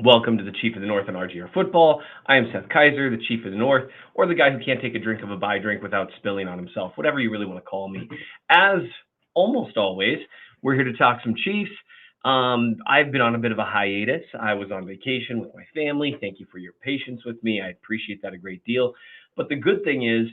Welcome to the Chief of the North on RGR Football. I am Seth Kaiser, the Chief of the North, or the guy who can't take a drink of a buy drink without spilling on himself, whatever you really want to call me. As almost always, we're here to talk some Chiefs. I've been on a bit of a hiatus. I was on vacation with my family. Thank you for your patience with me. I appreciate that a great deal. But the good thing is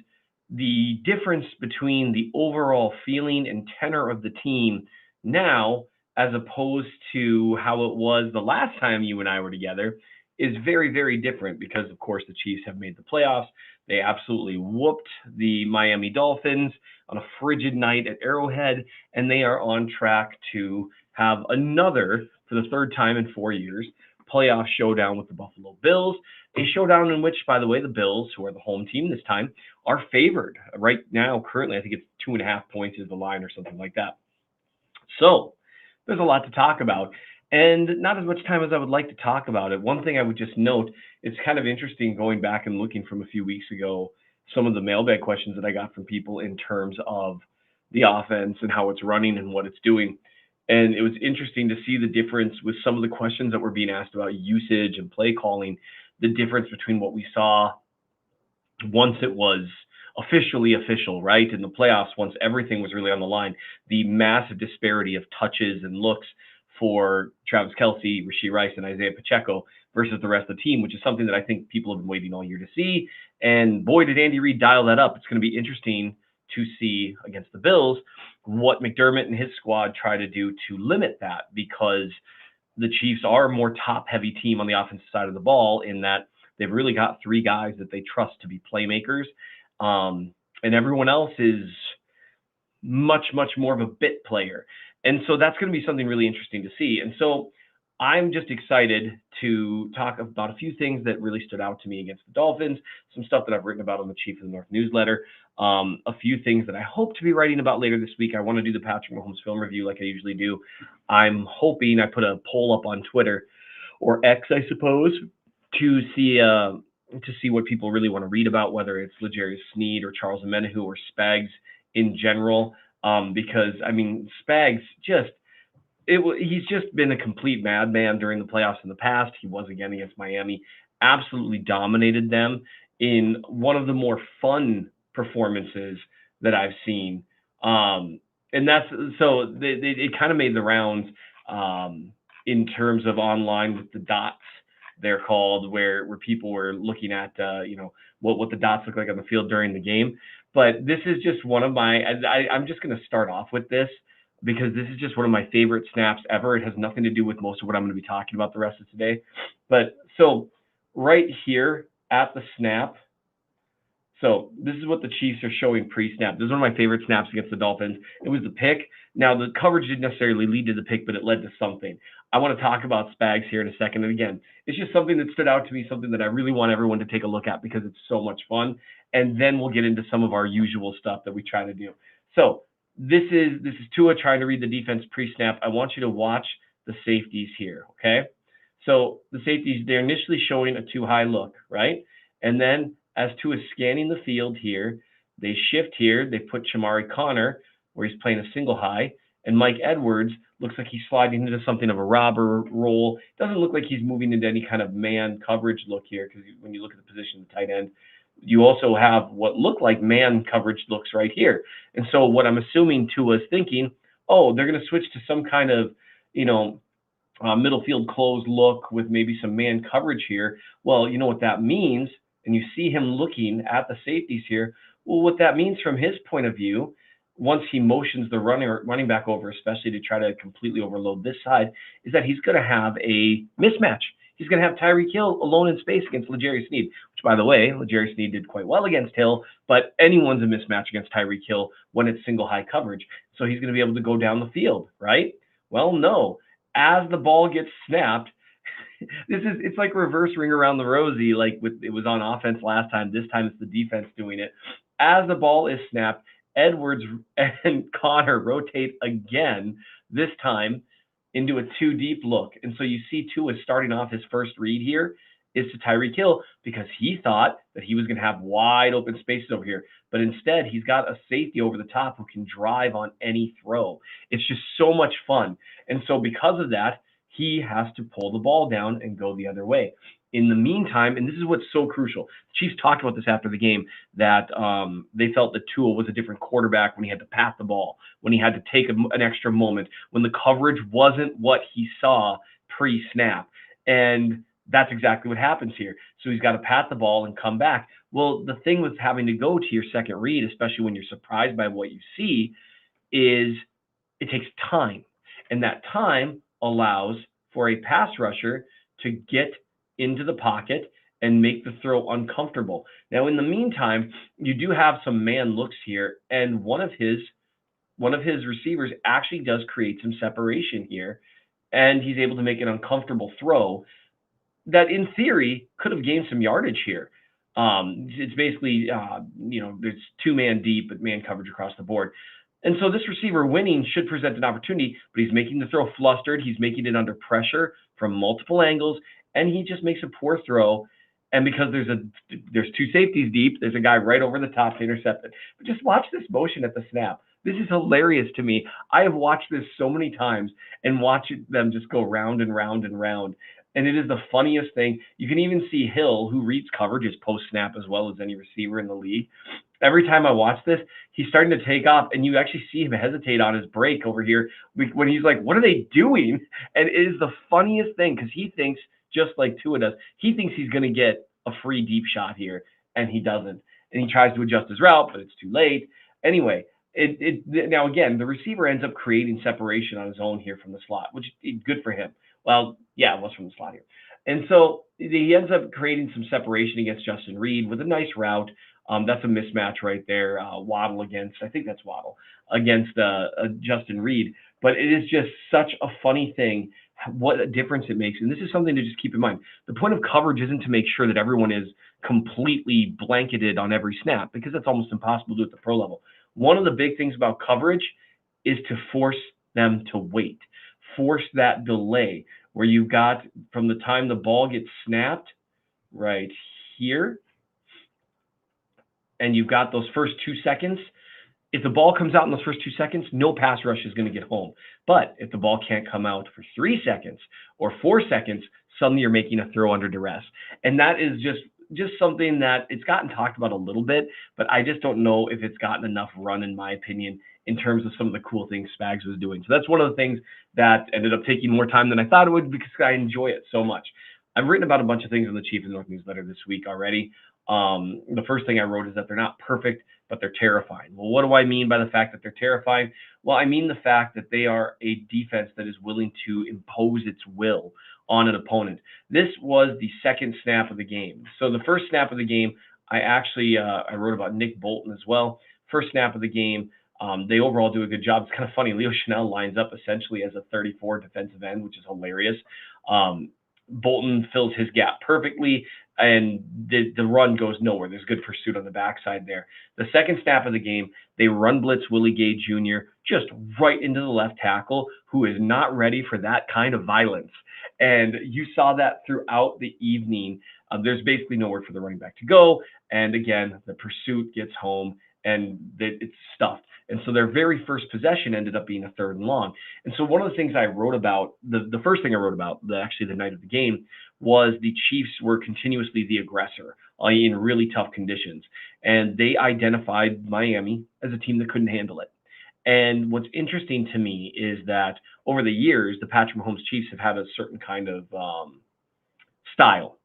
the difference between the overall feeling and tenor of the team now as opposed to how it was the last time you and I were together is very, very different because, of course, the Chiefs have made the playoffs. They absolutely whooped the Miami Dolphins on a frigid night at Arrowhead, and they are on track to have another, for the third time in 4 years, playoff showdown with the Buffalo Bills, a showdown in which, by the way, the Bills, who are the home team this time, are favored. Right now, currently, I think it's 2.5 points is the line or something like that. So, there's a lot to talk about, and not as much time as I would like to talk about it. One thing I would just note, it's kind of interesting going back and looking from a few weeks ago, some of the mailbag questions that I got from people in terms of the offense and how it's running and what it's doing. And it was interesting to see the difference with some of the questions that were being asked about usage and play calling, the difference between what we saw once it was officially official, right? In the playoffs, once everything was really on the line, the massive disparity of touches and looks for Travis Kelce, Rashee Rice, and Isaiah Pacheco versus the rest of the team, which is something that I think people have been waiting all year to see. And boy, did Andy Reid dial that up. It's going to be interesting to see against the Bills what McDermott and his squad try to do to limit that, because the Chiefs are a more top-heavy team on the offensive side of the ball in that they've really got three guys that they trust to be playmakers. And everyone else is much, much more of a bit player. And so that's going to be something really interesting to see. And so I'm just excited to talk about a few things that really stood out to me against the Dolphins, some stuff that I've written about on the Chief of the North newsletter, a few things that I hope to be writing about later this week. I want to do the Patrick Mahomes film review like I usually do. I'm hoping I put a poll up on Twitter, or X, I suppose, to see what people really want to read about, whether it's L'Jarius Sneed or Charles Omenihu or Spags in general. Because, I mean, Spags he's just been a complete madman during the playoffs in the past. He was again against Miami, absolutely dominated them in one of the more fun performances that I've seen. And that's so it kind of made the rounds in terms of online with the dots. They're called, where people were looking at what the dots look like on the field during the game. But this is just one of I'm just going to start off with this because this is just one of my favorite snaps ever. It has nothing to do with most of what I'm going to be talking about the rest of today. But so right here at the snap, so this is what the Chiefs are showing pre-snap. This is one of my favorite snaps against the Dolphins. It was the pick. Now, the coverage didn't necessarily lead to the pick, but it led to something. I want to talk about Spags here in a second. And again, it's just something that stood out to me, something that I really want everyone to take a look at because it's so much fun. And then we'll get into some of our usual stuff that we try to do. So this is Tua trying to read the defense pre-snap. I want you to watch the safeties here, okay? So the safeties, they're initially showing a too-high look, right? And then as Tua is scanning the field here, they shift here. They put Shamari Connor, where he's playing a single high, and Mike Edwards looks like he's sliding into something of a robber role. Doesn't look like he's moving into any kind of man coverage look here, because when you look at the position of the tight end, you also have what look like man coverage looks right here. And so what I'm assuming Tua is thinking, oh, they're going to switch to some kind of, middle field closed look with maybe some man coverage here. Well, you know what that means, and you see him looking at the safeties here. Well, what that means from his point of view, once he motions the running back over, especially to try to completely overload this side, is that he's going to have a mismatch. He's going to have Tyreek Hill alone in space against L'Jarius Sneed, which, by the way, L'Jarius Sneed did quite well against Hill, but anyone's a mismatch against Tyreek Hill when it's single high coverage. So he's going to be able to go down the field, right? Well, no. As the ball gets snapped, it's like reverse ring around the rosy, like it was on offense last time. This time it's the defense doing it. As the ball is snapped, Edwards and Connor rotate again, this time into a two deep look. And so you see Tua starting off his first read here is to Tyreek Hill because he thought that he was going to have wide open spaces over here. But instead, he's got a safety over the top who can drive on any throw. It's just so much fun. And so because of that, he has to pull the ball down and go the other way. In the meantime, and this is what's so crucial, the Chiefs talked about this after the game, that they felt that Tua was a different quarterback when he had to pat the ball, when he had to take an extra moment, when the coverage wasn't what he saw pre-snap. And that's exactly what happens here. So he's got to pat the ball and come back. Well, the thing with having to go to your second read, especially when you're surprised by what you see, is it takes time. And that time allows for a pass rusher to get into the pocket and make the throw uncomfortable. Now, in the meantime, you do have some man looks here, and one of his receivers actually does create some separation here, and he's able to make an uncomfortable throw that, in theory, could have gained some yardage here. It's basically, there's two-man deep, but man coverage across the board. And so this receiver winning should present an opportunity, but he's making the throw flustered. He's making it under pressure from multiple angles, and he just makes a poor throw. And because there's two safeties deep, there's a guy right over the top to intercept it. But just watch this motion at the snap. This is hilarious to me. I have watched this so many times and watched them just go round and round and round. And it is the funniest thing. You can even see Hill, who reads coverages post-snap as well as any receiver in the league. Every time I watch this, he's starting to take off, and you actually see him hesitate on his break over here when he's like, what are they doing? And it is the funniest thing because he thinks, just like Tua does, he thinks he's going to get a free deep shot here, and he doesn't. And he tries to adjust his route, but it's too late. Anyway, now again, the receiver ends up creating separation on his own here from the slot, which is good for him. Well, yeah, it was from the slot here. And so he ends up creating some separation against Justin Reed with a nice route. That's a mismatch right there. Waddle against, I think that's Waddle, against Justin Reed. But it is just such a funny thing, what a difference it makes. And this is something to just keep in mind. The point of coverage isn't to make sure that everyone is completely blanketed on every snap, because that's almost impossible to do at the pro level. One of the big things about coverage is to force them to wait, force that delay where you've got from the time the ball gets snapped right here, and you've got those first 2 seconds. If the ball comes out in those first 2 seconds, no pass rush is going to get home. But if the ball can't come out for 3 seconds or 4 seconds, suddenly you're making a throw under duress. And that is just something that it's gotten talked about a little bit, but I just don't know if it's gotten enough run, in my opinion, in terms of some of the cool things Spags was doing. So that's one of the things that ended up taking more time than I thought it would, because I enjoy it so much. I've written about a bunch of things in the Chief and North newsletter this week already. The first thing I wrote is that they're not perfect, but they're terrifying. Well, what do I mean by the fact that they're terrifying? Well, I mean the fact that they are a defense that is willing to impose its will on an opponent. This was the second snap of the game. So the first snap of the game, I actually I wrote about Nick Bolton as well. First snap of the game, they overall do a good job. It's kind of funny. Leo Chanel lines up essentially as a 34 defensive end, which is hilarious. Bolton fills his gap perfectly, and the run goes nowhere. There's good pursuit on the backside there. The second snap of the game, they run blitz Willie Gay Jr. just right into the left tackle, who is not ready for that kind of violence. And you saw that throughout the evening. There's basically nowhere for the running back to go. And again, the pursuit gets home, and it's stuffed. And so their very first possession ended up being a 3rd and long. And so one of the things I wrote about, the first thing I wrote about, actually the night of the game, was the Chiefs were continuously the aggressor in really tough conditions. And they identified Miami as a team that couldn't handle it. And what's interesting to me is that over the years, the Patrick Mahomes Chiefs have had a certain kind of style.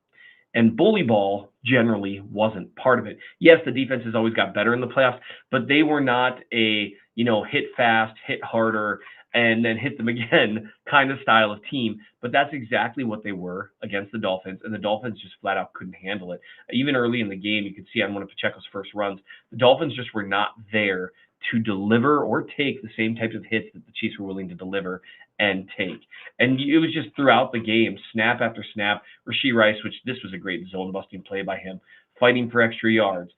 And bully ball generally wasn't part of it. Yes, the defense has always got better in the playoffs, but they were not a, hit fast, hit harder, and then hit them again kind of style of team. But that's exactly what they were against the Dolphins, and the Dolphins just flat out couldn't handle it. Even early in the game, you could see on one of Pacheco's first runs, the Dolphins just were not there to deliver or take the same types of hits that the Chiefs were willing to deliver and take. And it was just throughout the game, snap after snap. Rashee Rice, which this was a great zone-busting play by him, fighting for extra yards.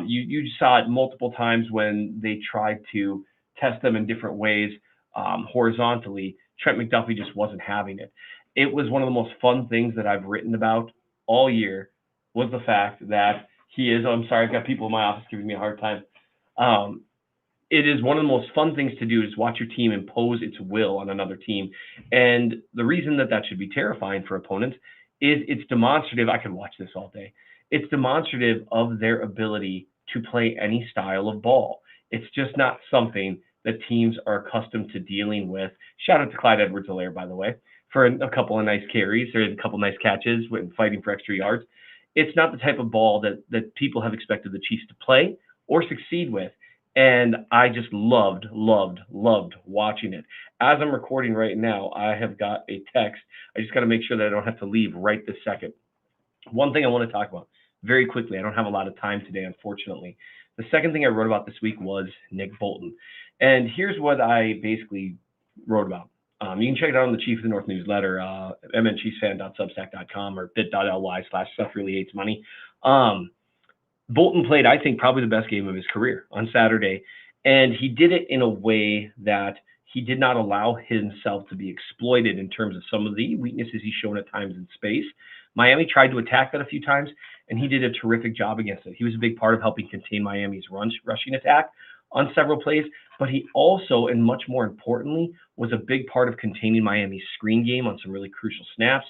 You saw it multiple times when they tried to test them in different ways horizontally. Trent McDuffie just wasn't having it. It was one of the most fun things that I've written about all year, was the fact that he is, I'm sorry, I've got people in my office giving me a hard time. it is one of the most fun things to do is watch your team impose its will on another team. And the reason that that should be terrifying for opponents is it's demonstrative. I could watch this all day. It's demonstrative of their ability to play any style of ball. It's just not something that teams are accustomed to dealing with. Shout out to Clyde Edwards-Helaire, by the way, for a couple of nice carries or a couple of nice catches when fighting for extra yards. It's not the type of ball that people have expected the Chiefs to play or succeed with. And I just loved watching it. As I'm recording right now, I have got a text. I just got to make sure that I don't have to leave right this second. One thing I want to talk about very quickly. I don't have a lot of time today, unfortunately. The second thing I wrote about this week was Nick Bolton. And here's what I basically wrote about. You can check it out on the Chief of the North newsletter, mnchiefsfan.substack.com or bit.ly/SethReallyHatesMoney. Bolton played, I think, probably the best game of his career on Saturday. And he did it in a way that he did not allow himself to be exploited in terms of some of the weaknesses he's shown at times in space. Miami tried to attack that a few times, and he did a terrific job against it. He was a big part of helping contain Miami's rushing attack on several plays, but he also, and much more importantly, was a big part of containing Miami's screen game on some really crucial snaps.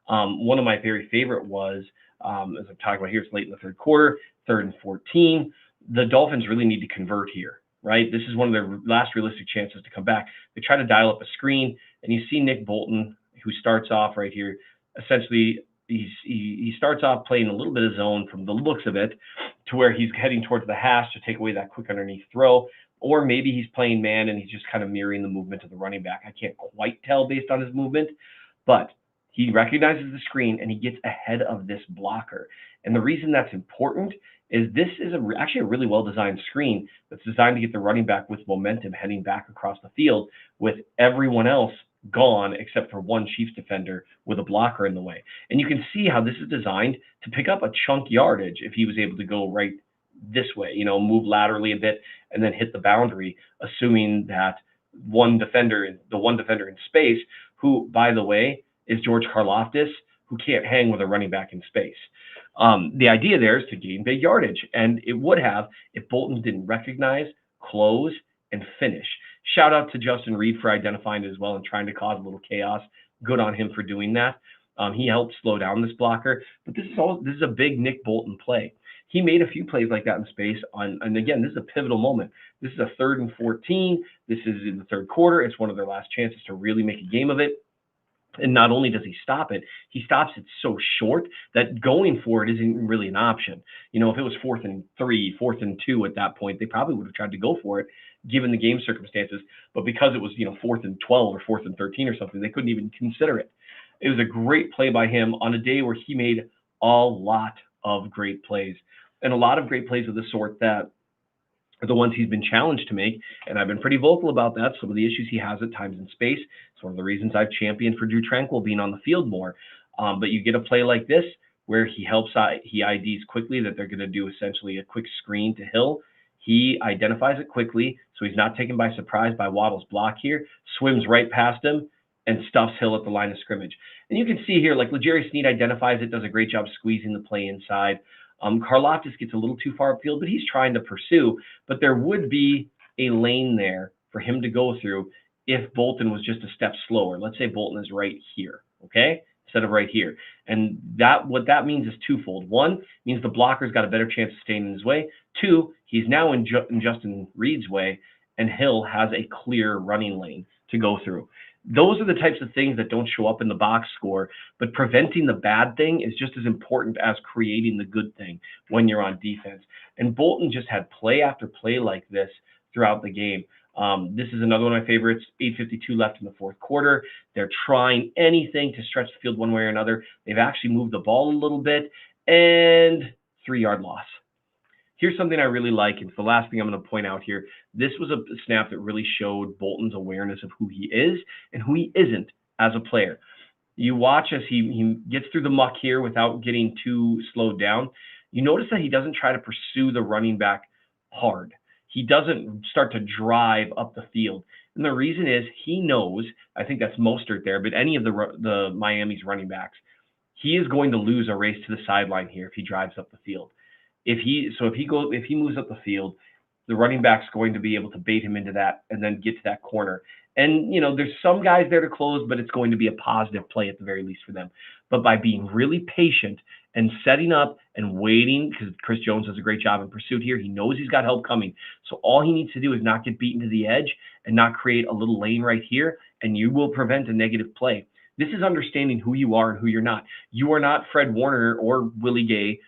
One of my very favorite was, as I'm talking about here, it's late in the third quarter, 3rd and 14. The Dolphins really need to convert here, right? This is one of their last realistic chances to come back. They try to dial up a screen, and you see Nick Bolton, who starts off right here. Essentially, he starts off playing a little bit of zone from the looks of it to where he's heading towards the hash to take away that quick underneath throw. Or maybe he's playing man and he's just kind of mirroring the movement of the running back. I can't quite tell based on his movement, but he recognizes the screen and he gets ahead of this blocker. And the reason that's important is this is actually a really well-designed screen that's designed to get the running back with momentum heading back across the field with everyone else gone except for one Chiefs defender with a blocker in the way. And you can see how this is designed to pick up a chunk yardage if he was able to go right this way, move laterally a bit and then hit the boundary, assuming that the one defender in space, who, by the way, is George Karlaftis, who can't hang with a running back in space. The idea there is to gain big yardage, and it would have if Bolton didn't recognize, close, and finish. Shout out to Justin Reed for identifying it as well and trying to cause a little chaos. Good on him for doing that. He helped slow down this blocker, but this is a big Nick Bolton play. He made a few plays like that in space and again, this is a pivotal moment. This is a 3rd and 14. This is in the third quarter. It's one of their last chances to really make a game of it. And not only does he stop it, he stops it so short that going for it isn't really an option. If it was 4th and 3, 4th and 2 at that point, they probably would have tried to go for it given the game circumstances. But because it was, 4th and 12 or 4th and 13 or something, they couldn't even consider it. It was a great play by him on a day where he made a lot of great plays and a lot of great plays of the sort that are the ones he's been challenged to make, and I've been pretty vocal about that. Some of the issues he has at times in space. It's one of the reasons I've championed for Drew Tranquil being on the field more. But you get a play like this where he IDs quickly that they're going to do essentially a quick screen to Hill. He identifies it quickly, so he's not taken by surprise by Waddle's block here, swims right past him, and stuffs Hill at the line of scrimmage. And you can see here, like L'Jarius Sneed identifies it, does a great job squeezing the play inside. Karlaftis gets a little too far upfield, but he's trying to pursue. But there would be a lane there for him to go through if Bolton was just a step slower. Let's say Bolton is right here, okay, instead of right here. And what that means is twofold. One, means the blocker's got a better chance of staying in his way. Two, he's now in Justin Reed's way, and Hill has a clear running lane to go through. Those are the types of things that don't show up in the box score, but preventing the bad thing is just as important as creating the good thing when you're on defense. And Bolton just had play after play like this throughout the game. This is another one of my favorites, 8:52 left in the fourth quarter. They're trying anything to stretch the field one way or another. They've actually moved the ball a little bit, and 3-yard loss. Here's something I really like, and it's the last thing I'm going to point out here. This was a snap that really showed Bolton's awareness of who he is and who he isn't as a player. You watch as he gets through the muck here without getting too slowed down. You notice that he doesn't try to pursue the running back hard. He doesn't start to drive up the field. And the reason is he knows, I think that's Mostert there, but any of the Miami's running backs, he is going to lose a race to the sideline here if he drives up the field. If he moves up the field, the running back's going to be able to bait him into that and then get to that corner. And, there's some guys there to close, but it's going to be a positive play at the very least for them. But by being really patient and setting up and waiting, because Chris Jones does a great job in pursuit here, he knows he's got help coming. So all he needs to do is not get beaten to the edge and not create a little lane right here, and you will prevent a negative play. This is understanding who you are and who you're not. You are not Fred Warner or Willie Gay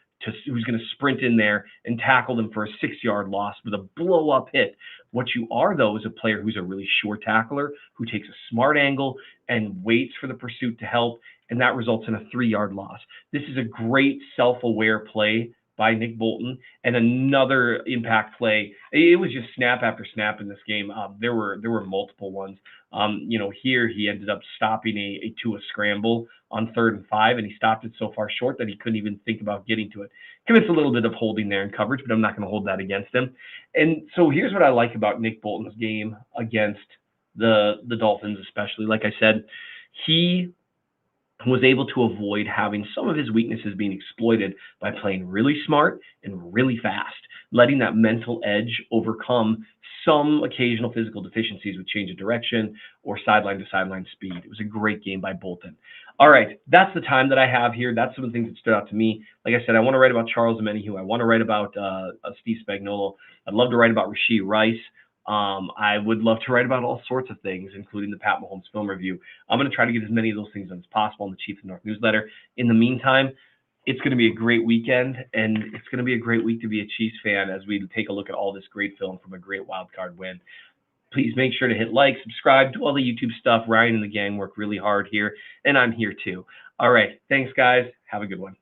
who's going to sprint in there and tackle them for a 6-yard loss with a blow-up hit. What you are, though, is a player who's a really sure tackler, who takes a smart angle and waits for the pursuit to help, and that results in a 3-yard loss. This is a great self-aware play by Nick Bolton, and another impact play. It was just snap after snap in this game. There were multiple ones. Here he ended up stopping a Tua scramble on 3rd and 5, and he stopped it so far short that he couldn't even think about getting to it. Commits a little bit of holding there in coverage, but I'm not going to hold that against him. And so here's what I like about Nick Bolton's game against the Dolphins, especially. Like I said, he was able to avoid having some of his weaknesses being exploited by playing really smart and really fast, letting that mental edge overcome some occasional physical deficiencies with change of direction or sideline to sideline speed. It was a great game by Bolton. All right, that's the time that I have here. That's some of the things that stood out to me. Like I said, I want to write about Charles Omenihu. I want to write about Steve Spagnuolo. I'd love to write about Rashee Rice. I would love to write about all sorts of things, including the Pat Mahomes film review. I'm going to try to get as many of those things done as possible in the Chiefs of the North newsletter. In the meantime, it's going to be a great weekend, and it's going to be a great week to be a Chiefs fan as we take a look at all this great film from a great wild card win. Please make sure to hit like, subscribe, do all the YouTube stuff. Ryan and the gang work really hard here, and I'm here too. All right. Thanks, guys. Have a good one.